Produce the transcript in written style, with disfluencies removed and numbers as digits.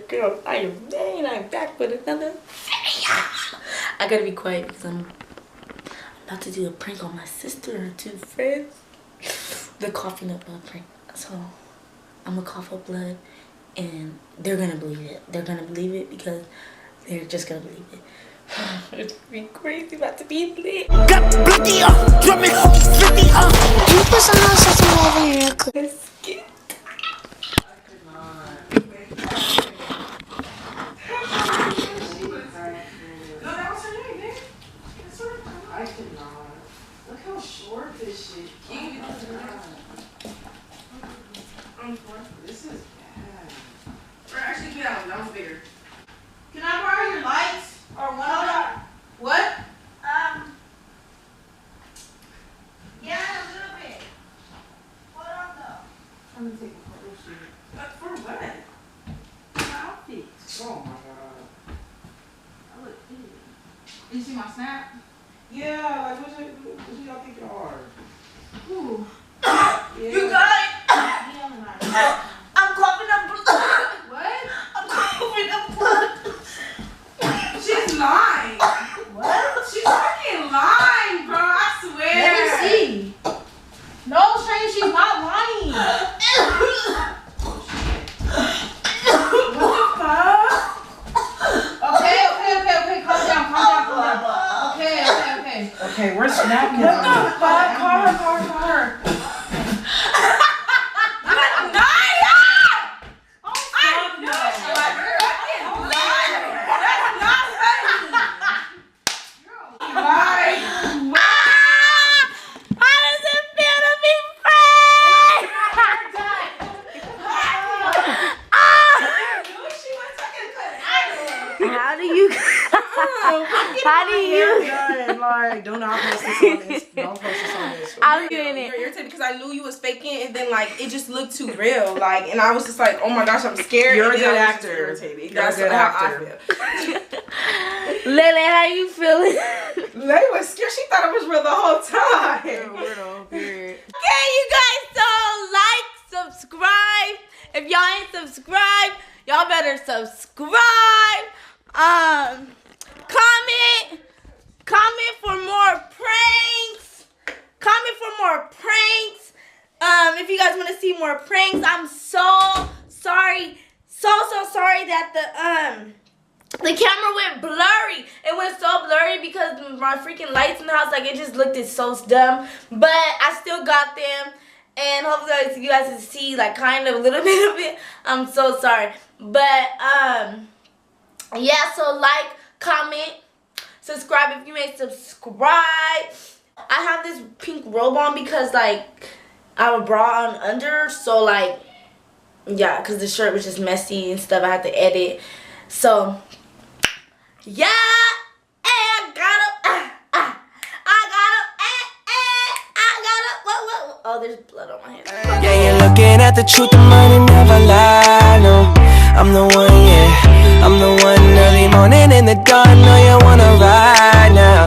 girl, I am Vane. I'm back with another video. I gotta be quiet because I'm about to do a prank on my sister and her two friends. They're coughing up blood prank. So I'm gonna cough up blood and they're gonna believe it. They're gonna believe it because they're just gonna believe it. It's gonna be crazy, about to be lit. Got bloody up, drum it home, 50 up. Can you put some more sesame oil in here real quick? Let's get I cannot. Look how short this shit is. This is bad. Or actually, get out. That was bigger. Can I borrow your lights? Or one of them? What? Yeah, a little bit. Hold on though. I'm gonna take a photo shoot. For what? My outfits. Oh my god. I look good. Did you see my snap? Yeah, like what do y'all think y'all are? Ooh. Yeah. You guys, I'm coughing up blood. What? I'm coughing up blood. She's lying. What? She's fucking lying, bro. I swear. Let me see. No, Shane, she's not lying. What the fuck? Okay. Calm down. Okay. Okay, we're snapping. What the fuck? Call her. Like, do not post this on this. Don't post this on this. I'm doing it. You're irritated because I knew you was faking, and then like it just looked too real. Like, and I was just like, oh my gosh, I'm scared. You're a and then good I was just actor. Irritated. You're That's a good how actor. I feel. Lily, how you feeling? Lay was scared. She thought it was real the whole time. Okay, you guys, so like, subscribe. If y'all ain't subscribed, y'all better subscribe. Comment for more pranks. If you guys want to see more pranks, I'm so sorry. So sorry that the camera went blurry. It went so blurry because my freaking lights in the house, like it just looked so dumb. But I still got them. And hopefully you guys can see like kind of a little bit of it. I'm so sorry. But yeah, so like, comment, subscribe if you ain't subscribe. I have this pink robe on because like I have a bra on under, so like yeah, because the shirt was just messy and stuff. I had to edit. So yeah, I got what? Oh, there's blood on my hand. Yeah, you're looking at the truth, the money never lie, no. I'm the one, yeah. I'm the one early morning in the dawn, know you wanna ride now.